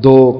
2,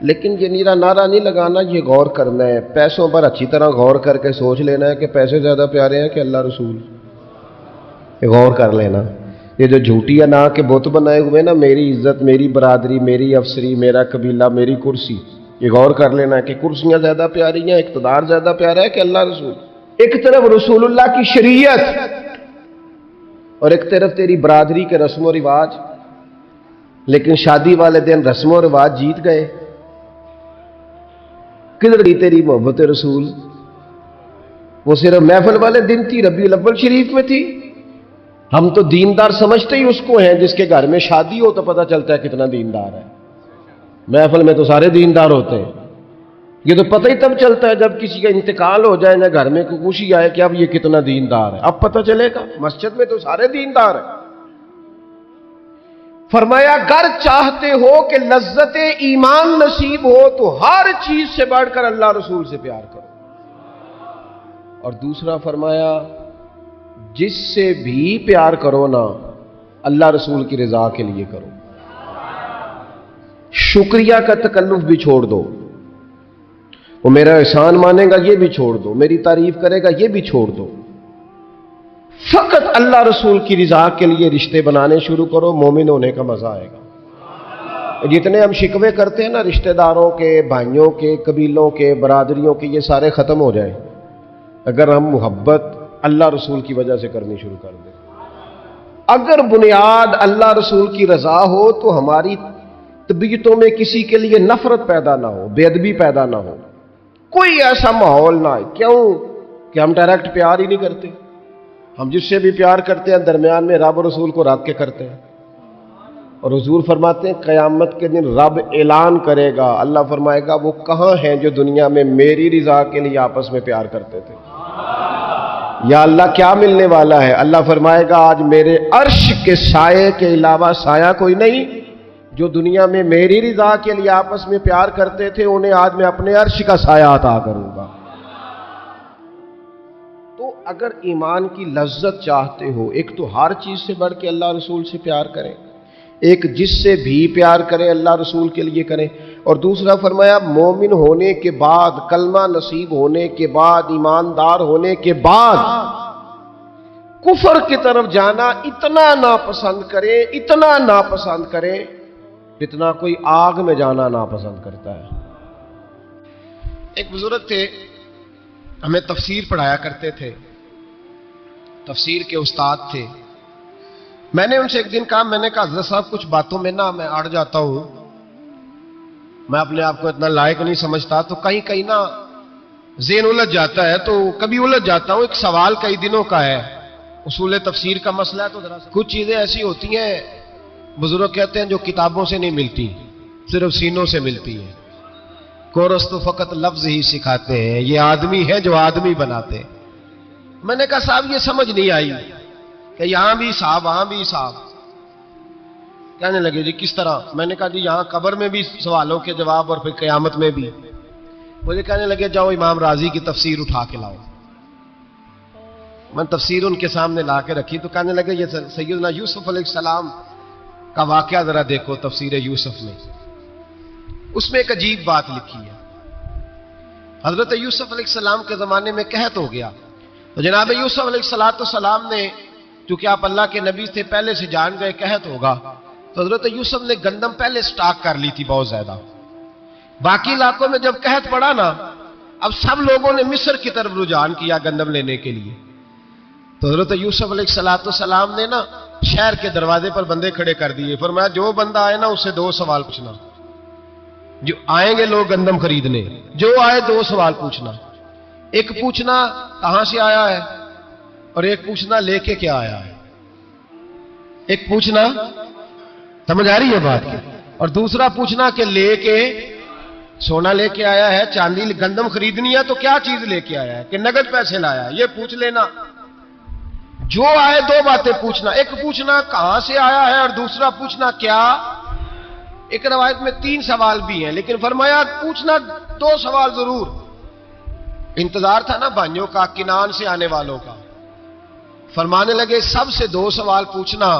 لیکن یہ نیرا نعرہ نہیں لگانا، یہ غور کرنا ہے، پیسوں پر اچھی طرح غور کر کے سوچ لینا ہے کہ پیسے زیادہ پیارے ہیں کہ اللہ رسول، یہ غور کر لینا۔ یہ جو جھوٹی انا کے بت بنائے ہوئے نا، میری عزت، میری برادری، میری افسری، میرا قبیلہ، میری کرسی، یہ غور کر لینا ہے کہ کرسیاں زیادہ پیاری ہیں، اقتدار زیادہ پیارا ہے کہ اللہ رسول۔ ایک طرف رسول اللہ کی شریعت اور ایک طرف تیری برادری کے رسم و رواج، لیکن شادی والے دن رسم و رواج جیت گئے۔ کدھر گئی تیری محبت رسول؟ وہ صرف محفل والے دن تھی، ربیع الاول شریف میں تھی۔ ہم تو دیندار سمجھتے ہی اس کو ہیں جس کے گھر میں شادی ہو تو پتہ چلتا ہے کتنا دیندار ہے۔ محفل میں تو سارے دیندار ہوتے ہیں، یہ تو پتہ ہی تب چلتا ہے جب کسی کا انتقال ہو جائے نہ گھر میں کوئی خوشی آئے کہ اب یہ کتنا دیندار ہے، اب پتہ چلے گا۔ مسجد میں تو سارے دیندار ہیں۔ فرمایا اگر چاہتے ہو کہ لذت ایمان نصیب ہو تو ہر چیز سے بڑھ کر اللہ رسول سے پیار کرو، اور دوسرا فرمایا جس سے بھی پیار کرو نا اللہ رسول کی رضا کے لیے کرو۔ شکریہ کا تکلف بھی چھوڑ دو، وہ میرا احسان مانے گا یہ بھی چھوڑ دو، میری تعریف کرے گا یہ بھی چھوڑ دو، فقط اللہ رسول کی رضا کے لیے رشتے بنانے شروع کرو، مومن ہونے کا مزہ آئے گا۔ جتنے ہم شکوے کرتے ہیں نا رشتہ داروں کے، بھائیوں کے، قبیلوں کے، برادریوں کے، یہ سارے ختم ہو جائیں اگر ہم محبت اللہ رسول کی وجہ سے کرنی شروع کر دیں۔ اگر بنیاد اللہ رسول کی رضا ہو تو ہماری طبیعتوں میں کسی کے لیے نفرت پیدا نہ ہو، بے ادبی پیدا نہ ہو، کوئی ایسا ماحول نہ ہے۔ کیوں کہ ہم ڈائریکٹ پیار ہی نہیں کرتے، ہم جس سے بھی پیار کرتے ہیں درمیان میں رب و رسول کو رکھ کے کرتے ہیں۔ اور حضور فرماتے ہیں قیامت کے دن رب اعلان کرے گا، اللہ فرمائے گا وہ کہاں ہیں جو دنیا میں میری رضا کے لیے آپس میں پیار کرتے تھے؟ یا اللہ کیا ملنے والا ہے؟ اللہ فرمائے گا آج میرے عرش کے سائے کے علاوہ سایہ کوئی نہیں، جو دنیا میں میری رضا کے لیے آپس میں پیار کرتے تھے انہیں آج میں اپنے عرش کا سایہ عطا کروں گا۔ تو اگر ایمان کی لذت چاہتے ہو، ایک تو ہر چیز سے بڑھ کے اللہ رسول سے پیار کریں، ایک جس سے بھی پیار کریں اللہ رسول کے لیے کریں، اور دوسرا فرمایا مومن ہونے کے بعد، کلمہ نصیب ہونے کے بعد، ایماندار ہونے کے بعد کفر کی طرف جانا اتنا ناپسند کریں، اتنا ناپسند کریں جتنا کوئی آگ میں جانا ناپسند کرتا ہے۔ ایک بزرگ تھے، ہمیں تفسیر پڑھایا کرتے تھے، تفسیر کے استاد تھے۔ میں نے ان سے ایک دن کہا، میں نے کہا حضرت صاحب کچھ باتوں میں نا میں اڑ جاتا ہوں، میں اپنے آپ کو اتنا لائق نہیں سمجھتا، تو کہیں کہیں نا ذہن الجھ جاتا ہے، تو کبھی الجھ جاتا ہوں۔ ایک سوال کئی دنوں کا ہے، اصول تفسیر کا مسئلہ ہے، تو ذرا کچھ چیزیں ایسی ہوتی ہیں بزرگ کہتے ہیں جو کتابوں سے نہیں ملتی، صرف سینوں سے ملتی ہیں۔ کورس تو فقط لفظ ہی سکھاتے ہیں، یہ آدمی ہے جو آدمی بناتے ہیں۔ میں نے کہا صاحب یہ سمجھ نہیں آئی کہ یہاں بھی صاحب وہاں بھی صاحب۔ کہنے لگے جی کس طرح؟ میں نے کہا جی یہاں قبر میں بھی سوالوں کے جواب اور پھر قیامت میں بھی۔ مجھے کہنے لگے جاؤ امام رازی کی تفسیر اٹھا کے لاؤ۔ میں تفسیر ان کے سامنے لا کے رکھی تو کہنے لگے یہ سیدنا یوسف علیہ السلام کا واقعہ ذرا دیکھو تفسیر یوسف میں، اس میں ایک عجیب بات لکھی ہے۔ حضرت یوسف علیہ السلام کے زمانے میں قحط ہو گیا، تو جناب یوسف علیہ السلام نے، چونکہ آپ اللہ کے نبی تھے پہلے سے جان گئے قحط ہوگا، تو حضرت یوسف نے گندم پہلے سٹاک کر لی تھی بہت زیادہ۔ باقی علاقوں میں جب قحط پڑا نا، اب سب لوگوں نے مصر کی طرف رجحان کیا گندم لینے کے لیے، تو حضرت یوسف علیہ السلام نے نا شہر کے دروازے پر بندے کھڑے کر دیے، فرمایا جو بندہ آئے نا اس سے 2 سوال پوچھنا، جو آئیں گے لوگ گندم خریدنے، جو آئے 2 سوال پوچھنا، ایک پوچھنا کہاں سے آیا ہے اور ایک پوچھنا لے کے کیا آیا ہے۔ ایک پوچھنا، سمجھ آ رہی ہے بات کی، اور دوسرا پوچھنا کہ لے کے سونا لے کے آیا ہے، چاندی گندم خریدنی ہے تو کیا چیز لے کے آیا ہے، کہ نگد پیسے لایا ہے، یہ پوچھ لینا۔ جو آئے 2 باتیں پوچھنا، ایک پوچھنا کہاں سے آیا ہے اور دوسرا پوچھنا کیا۔ ایک روایت میں 3 سوال بھی ہیں، لیکن فرمایا پوچھنا 2 سوال ضرور۔ انتظار تھا نا بھائیوں کا کنان سے آنے والوں کا، فرمانے لگے سب سے 2 سوال پوچھنا،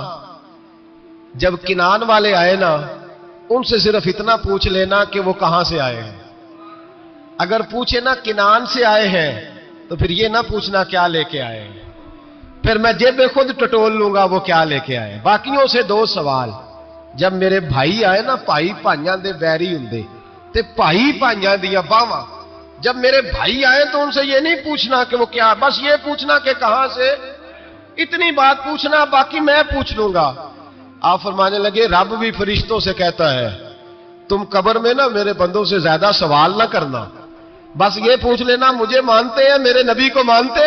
جب کنان والے آئے نا ان سے صرف اتنا پوچھ لینا کہ وہ کہاں سے آئے ہیں. اگر پوچھے نا کنان سے آئے ہیں تو پھر یہ نہ پوچھنا کیا لے کے آئے ہیں. پھر میں جیبیں خود ٹٹول لوں گا وہ کیا لے کے آئے. باقیوں سے 2 سوال. جب میرے بھائی آئے نا, بھائی بھائیاں دے ویری ہوندے تے بھائی بھائیاں دیا باواں, جب میرے بھائی آئے تو ان سے یہ نہیں پوچھنا کہ وہ کیا, بس یہ پوچھنا کہ کہاں سے. اتنی بات پوچھنا, باقی میں پوچھ لوں گا. آپ فرمانے لگے رب بھی فرشتوں سے کہتا ہے تم قبر میں نا میرے بندوں سے زیادہ سوال نہ کرنا, بس یہ پوچھ لینا مجھے مانتے ہیں, میرے نبی کو مانتے.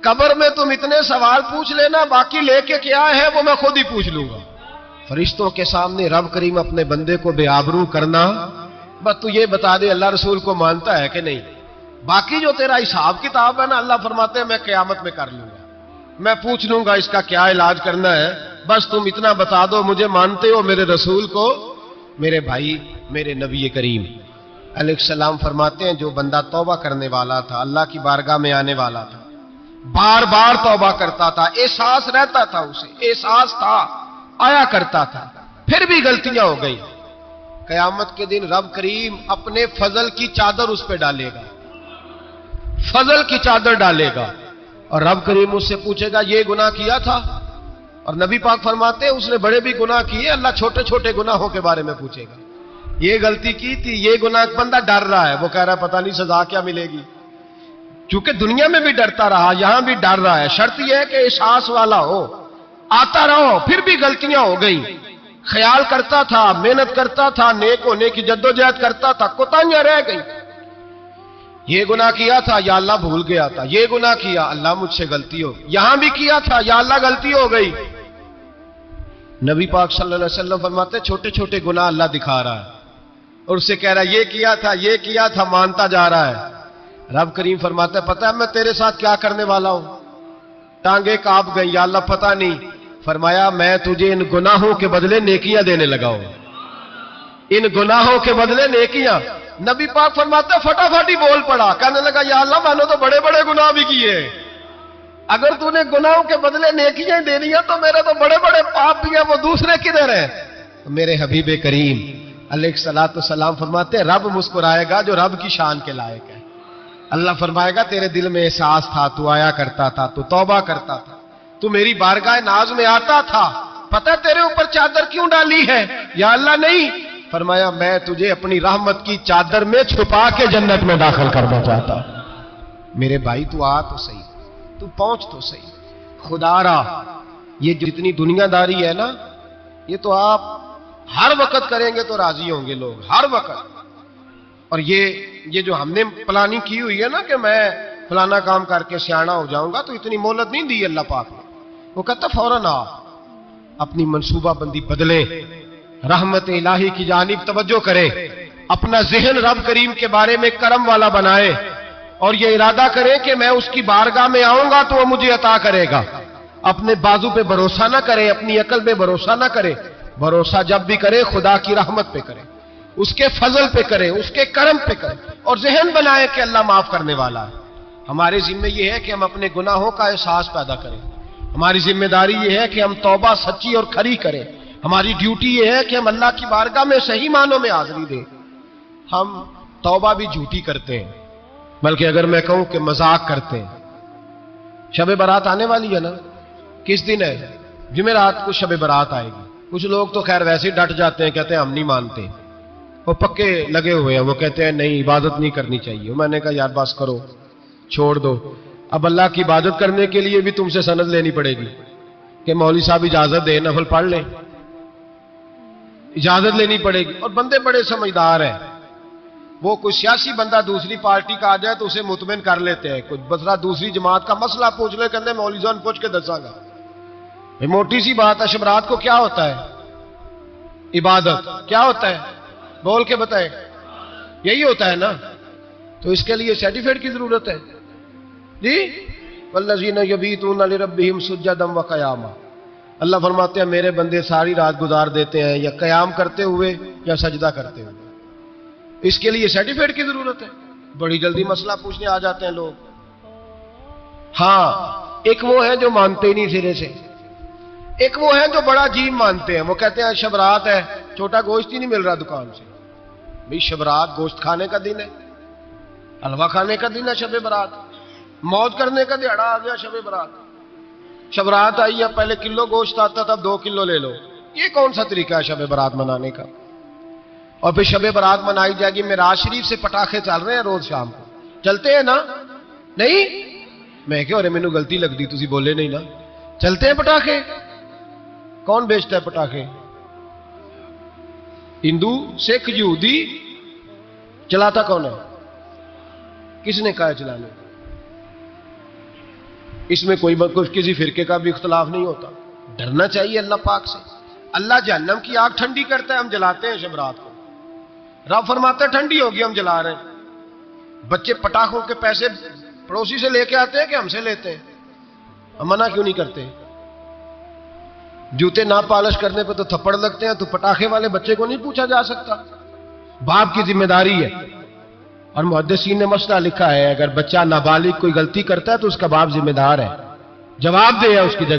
قبر میں تم اتنے سوال پوچھ لینا, باقی لے کے کیا ہے وہ میں خود ہی پوچھ لوں گا. فرشتوں کے سامنے رب کریم اپنے بندے کو بے آبرو کرنا, بس تو یہ بتا دے اللہ رسول کو مانتا ہے کہ نہیں. باقی جو تیرا حساب کتاب ہے نا, اللہ فرماتے ہیں میں قیامت میں کر لوں گا, میں پوچھ لوں گا اس کا کیا علاج کرنا ہے. بس تم اتنا بتا دو مجھے مانتے ہو, میرے رسول کو, میرے بھائی, میرے نبی کریم علیہ السلام. فرماتے ہیں جو بندہ توبہ کرنے والا تھا, اللہ کی بارگاہ میں آنے والا تھا, بار بار توبہ کرتا تھا, احساس رہتا تھا, اسے احساس تھا, آیا کرتا تھا, پھر بھی غلطیاں ہو گئی, قیامت کے دن رب کریم اپنے فضل کی چادر اس پہ ڈالے گا, فضل کی چادر ڈالے گا, اور رب کریم اس سے پوچھے گا یہ گناہ کیا تھا. اور نبی پاک فرماتے ہیں اس نے بڑے بھی گناہ کیے, اللہ چھوٹے چھوٹے گناہوں کے بارے میں پوچھے گا. یہ غلطی کی تھی, یہ گناہ, بندہ ڈر رہا ہے, وہ کہہ رہا ہے پتہ نہیں سزا کیا ملے گی. چونکہ دنیا میں بھی ڈرتا رہا, یہاں بھی ڈر رہا ہے. شرط یہ ہے کہ احساس والا ہو, آتا رہو. پھر بھی غلطیاں ہو گئی, خیال کرتا تھا, محنت کرتا تھا, نیک ہونے کی جدوجہد کرتا تھا, کوتاہیاں رہ گئی. یہ گناہ کیا تھا یا اللہ بھول گیا تھا, یہ گناہ کیا اللہ مجھ سے غلطی ہو, یہاں بھی کیا تھا یا اللہ غلطی ہو گئی. نبی پاک صلی اللہ علیہ وسلم فرماتے ہیں چھوٹے چھوٹے گناہ اللہ دکھا رہا ہے, اور اس سے کہہ رہا ہے یہ کیا تھا, یہ کیا تھا, مانتا جا رہا ہے. رب کریم فرماتا ہے پتہ ہے میں تیرے ساتھ کیا کرنے والا ہوں. ٹانگیں کانپ گئی, یا اللہ پتہ نہیں. فرمایا میں تجھے ان گناہوں کے بدلے نیکیاں دینے لگا ہوں, ان گناہوں کے بدلے نیکیاں. نبی پاک فرماتے ہیں فٹافٹ ہی بول پڑا, کہنے لگا یا اللہ میں نے تو بڑے بڑے گناہ بھی کیے, اگر تو نے گناہوں کے بدلے نیکیاں دے دیا تو میرے تو بڑے بڑے پاپ بھی ہیں, وہ دوسرے کدھر ہیں. میرے حبیب کریم علیہ الصلوۃ والسلام فرماتے ہیں رب مسکرائے گا جو رب کی شان کے لائق ہے. اللہ فرمائے گا تیرے دل میں احساس تھا, تو آیا کرتا تھا, تو توبہ کرتا تھا, تو میری بارگاہ ناز میں آتا تھا, پتہ تیرے اوپر چادر کیوں ڈالی ہے. یا اللہ نہیں. فرمایا میں تجھے اپنی رحمت کی چادر میں چھپا کے جنت میں داخل کرنا چاہتا ہوں. میرے بھائی تو آ تو صحیح, تو پہنچ تو صحیح. خدا را یہ جتنی دنیا داری ہے نا, یہ تو آپ ہر وقت کریں گے تو راضی ہوں گے لوگ, ہر وقت. اور یہ جو ہم نے پلاننگ کی ہوئی ہے نا کہ میں فلانا کام کر کے سیانا ہو جاؤں گا, تو اتنی مہلت نہیں دی اللہ پاک نے. وہ کہتا فوراً آپ اپنی منصوبہ بندی بدلیں, رحمت الہی کی جانب توجہ کریں, اپنا ذہن رب کریم کے بارے میں کرم والا بنائیں, اور یہ ارادہ کریں کہ میں اس کی بارگاہ میں آؤں گا تو وہ مجھے عطا کرے گا. اپنے بازو پہ بھروسہ نہ کریں, اپنی عقل پہ بھروسہ نہ کریں. بھروسہ جب بھی کرے خدا کی رحمت پہ کرے, اس کے فضل پہ کرے, اس کے کرم پہ کرے, اور ذہن بنائے کہ اللہ معاف کرنے والا ہے. ہمارے ذمہ یہ ہے کہ ہم اپنے گناہوں کا احساس پیدا کریں. ہماری ذمہ داری یہ ہے کہ ہم توبہ سچی اور کھری کریں. ہماری ڈیوٹی یہ ہے کہ ہم اللہ کی بارگاہ میں صحیح معنوں میں حاضری دیں. ہم توبہ بھی جھوٹی کرتے ہیں, بلکہ اگر میں کہوں کہ مذاق کرتے ہیں. شب برات آنے والی ہے نا, کس دن ہے؟ جمعرات کو شب برات آئے گی. کچھ لوگ تو خیر ویسے ہی ڈٹ جاتے ہیں, کہتے ہیں ہم نہیں مانتے, وہ پکے لگے ہوئے ہیں, وہ کہتے ہیں نہیں عبادت نہیں کرنی چاہیے. میں نے کہا یار بس کرو, چھوڑ دو. اب اللہ کی عبادت کرنے کے لیے بھی تم سے سند لینی پڑے گی کہ مولوی صاحب اجازت دے, نفل پڑھ لیں, اجازت لینی پڑے گی. اور بندے بڑے سمجھدار ہیں, وہ کوئی سیاسی بندہ دوسری پارٹی کا آ جائے تو اسے مطمئن کر لیتے ہیں. کچھ بسرا دوسری جماعت کا مسئلہ پوچھ لے, کہتے ہیں مولوی صاحب پوچھ کے دساں گا. موٹی سی بات ہے, شب رات کو کیا ہوتا ہے؟ عبادت. کیا ہوتا ہے؟ بول کے بتائے. یہی ہوتا ہے نا, تو اس کے لیے سرٹیفکیٹ کی ضرورت ہے جی. والذین یبیتون لربہم سجدا وقیاما. اللہ فرماتے ہیں میرے بندے ساری رات گزار دیتے ہیں یا قیام کرتے ہوئے یا سجدہ کرتے ہوئے. اس کے لیے سرٹیفکیٹ کی ضرورت ہے. بڑی جلدی مسئلہ پوچھنے آ جاتے ہیں لوگ. ہاں, ایک وہ ہے جو مانتے ہی نہیں سرے سے, ایک وہ ہے جو بڑا عجیب مانتے ہیں. وہ کہتے ہیں شب رات ہے چھوٹا گوشت ہی نہیں مل رہا دکان سے. بھئی شب برات گوشت کھانے کا دن ہے, حلوہ کھانے کا دن ہے شب برات, موت کرنے کا دیہڑا آ گیا شب برات. شب برات آئی ہے, پہلے کلو گوشت آتا تھا, 2 کلو لے لو. یہ کون سا طریقہ ہے شب برات منانے کا؟ اور پھر شب برات منائی جائے گی, معراج شریف سے پٹاخے چل رہے ہیں روز شام کو, چلتے ہیں نا؟ نہیں, میں کہ مینو غلطی لگتی, تسی بولے نہیں نا. چلتے ہیں پٹاخے. کون بیچتا ہے پٹاخے؟ ہندو, سکھ, یہودی. چلاتا کون ہے؟ کس نے کہا ہے چلانے؟ اس میں کوئی کسی فرقے کا بھی اختلاف نہیں ہوتا. ڈرنا چاہیے اللہ پاک سے. اللہ جہنم کی آگ ٹھنڈی کرتا ہے, ہم جلاتے ہیں شب رات کو. رب فرماتا ہے ٹھنڈی ہوگی, ہم جلا رہے ہیں. بچے پٹاخوں کے پیسے پڑوسی سے لے کے آتے ہیں کہ ہم سے لیتے ہیں؟ ہم منع کیوں نہیں کرتے؟ جوتے نہ پالش کرنے پہ تو تھپڑ لگتے ہیں, تو پٹاخے والے بچے کو نہیں پوچھا جا سکتا؟ باپ کی ذمہ داری ہے. اور محدثین نے مسئلہ لکھا ہے, اگر بچہ نابالغ کوئی غلطی کرتا ہے تو اس کا باپ ذمہ دار ہے, جواب دے اس کی جگہ.